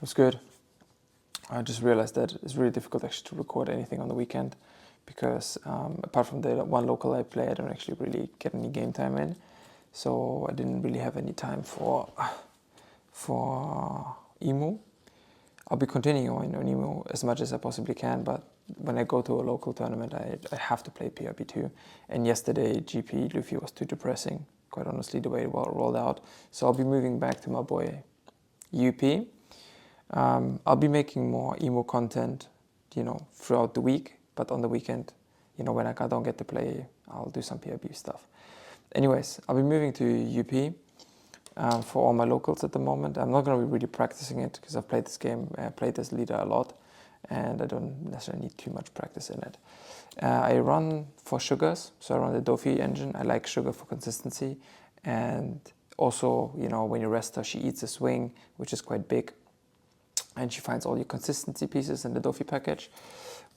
was good. I just realized that it's really difficult actually to record anything on the weekend because apart from the one local I play, I don't actually really get any game time in. So I didn't really have any time for EMU. I'll be continuing on EMU as much as I possibly can, but when I go to a local tournament, I have to play PRB2. And yesterday, GP Luffy was too depressing, quite honestly, the way it rolled out. So I'll be moving back to my boy UP. I'll be making more EMU content, throughout the week, but on the weekend, when I don't get to play, I'll do some PRB stuff. Anyways, I'll be moving to UP. For all my locals at the moment. I'm not going to be really practicing it because I've played this game, played this leader a lot, and I don't necessarily need too much practice in it. I run for sugars, so I run the Dofi engine. I like sugar for consistency, and also, when you rest her, she eats a swing, which is quite big, and she finds all your consistency pieces in the Dofi package,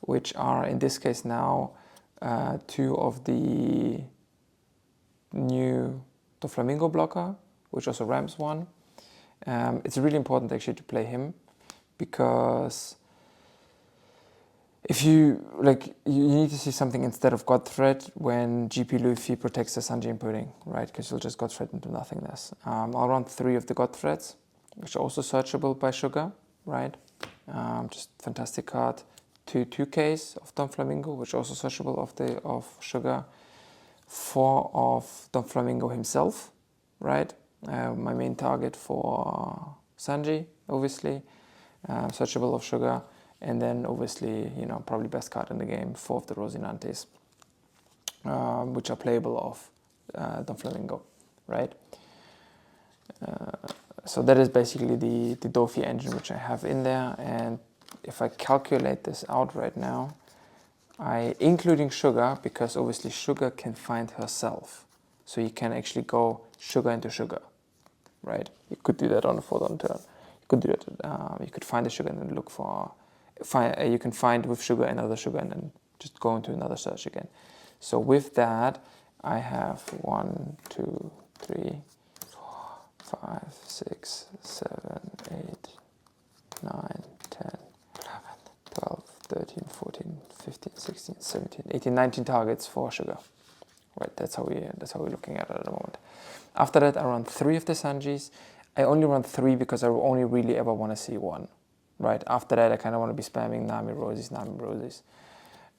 which are, in this case now, 2 of the new Doflamingo blocker, which also ramps one. It's really important actually to play him because if you need to see something instead of Godthread when GP Luffy protects the Sanjin pudding, right? Because you'll just Godthread into nothingness. I'll run 3 of the Godthreads, which are also searchable by Sugar, right? Just fantastic card. 2 2Ks of Doflamingo, which are also searchable of Sugar. 4 of Doflamingo himself, right? My main target for Sanji, obviously, searchable of Sugar, and then obviously, probably best card in the game, 4 of the Rosinantes, which are playable of Doflamingo, right? So that is basically the Dofi engine which I have in there, and if I calculate this out right now, including Sugar, because obviously Sugar can find herself, so you can actually go Sugar into Sugar. Right, you could do that on a 4-turn turn. You could do it. You could find the Sugar and then look for. You can find with Sugar another Sugar and then just go into another search again. So with that, I have 1, 2, 3, 4, 5, 6, 7, 8, 9, 10, 11, 12, 13, 14, 15, 16, 17, 18, 19 targets for Sugar. Right, that's how we're looking at it at the moment. After that, I run 3 of the Sanjis. I only run 3 because I only really ever want to see 1. Right, after that, I kind of want to be spamming Nami Rosies.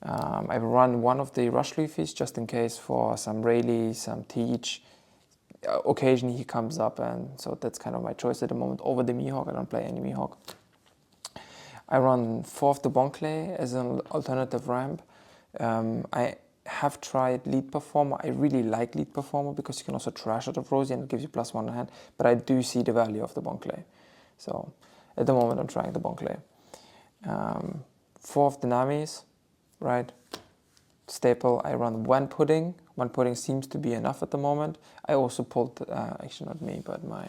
I run 1 of the Rush Luffys just in case for some Rayleigh, some Teach. Occasionally he comes up, and so that's kind of my choice at the moment over the Mihawk. I don't play any Mihawk. I run 4 of the Bonclay as an alternative ramp. I have tried Lead Performer. I really like Lead Performer because you can also trash out of Rosie and it gives you +1 on hand, but I do see the value of the Bonclay. So at the moment I'm trying the Bonclay. 4 of the Namis, right? Staple. I run 1 Pudding. 1 Pudding seems to be enough at the moment. I also pulled, actually not me, but my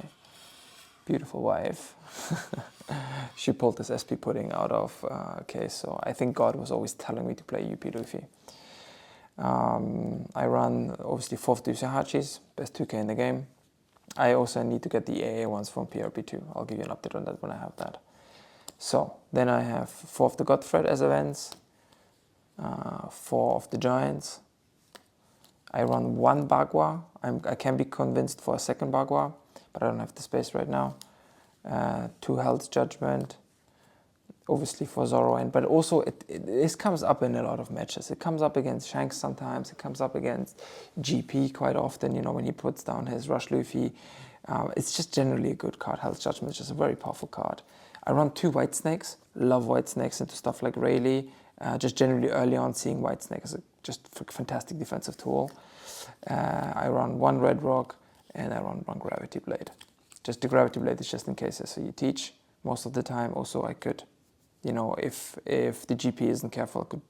beautiful wife. She pulled this SP Pudding out of case, so I think God was always telling me to play UP Luffy. I run obviously 4 of the Usahachis, best 2K in the game. I also need to get the AA ones from PRB2. I'll give you an update on that when I have that. So then I have 4 of the Godthread as events, 4 of the Giants. I run 1 Bagua. I can be convinced for a second Bagua, but I don't have the space right now. 2 Hell's Judgment, obviously for Zoro, but also this comes up in a lot of matches. It comes up against Shanks sometimes. It comes up against GP quite often, when he puts down his Rush Luffy. It's just generally a good card. Hell's Judgment is just a very powerful card. I run 2 White Snakes. Love White Snakes into stuff like Rayleigh. Just generally early on seeing White Snake as a just fantastic defensive tool. I run 1 Red Rock and I run 1 Gravity Blade. Just the Gravity Blade is just in case so you teach. Most of the time also I could, if the GP isn't careful, I could,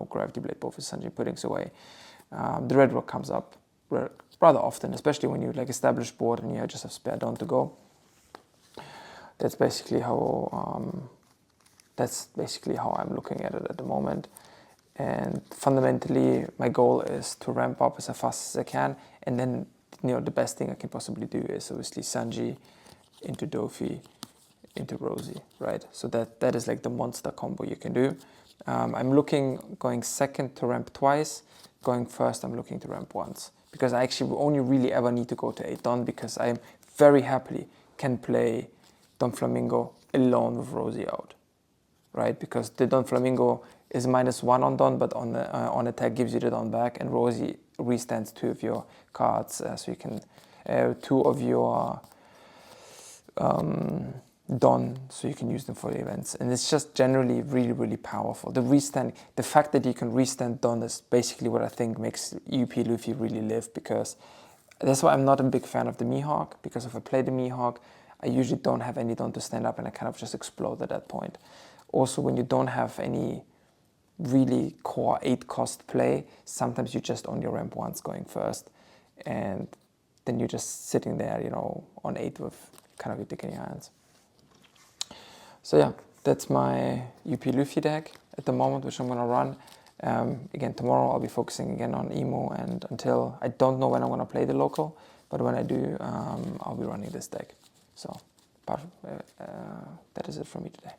Gravity Blade both his Sanjin puddings away. The Red Rock comes up rather often, especially when you establish board and you just have spare down to go. That's basically how I'm looking at it at the moment. And fundamentally, my goal is to ramp up as fast as I can, and then the best thing I can possibly do is obviously Sanji into Dofi, into Rosie, right? So that is like the monster combo you can do. I'm looking going second to ramp twice, going first I'm looking to ramp once, because I actually only really ever need to go to 8 Don, because I very happily can play Don Flamingo alone with Rosie out, right? Because the Don Flamingo is -1 on Don, but on attack gives you the Don back, and Rosie restands 2 of your cards, so you can 2 of your Don, so you can use them for the events. And it's just generally really, really powerful. The fact that you can restand Don is basically what I think makes UP Luffy really live, because that's why I'm not a big fan of the Mihawk, because if I play the Mihawk, I usually don't have any Don to stand up and I kind of just explode at that point. Also, when you don't have any really core 8 cost play, sometimes you just only ramp once going first, and then you're just sitting there, you know, on 8 with kind of your dick in your hands. So yeah, that's my UP Luffy deck at the moment, which I'm gonna run. Again, tomorrow I'll be focusing again on Emo, and until I don't know when I'm gonna play the local, but when I do, I'll be running this deck. So that is it from me today.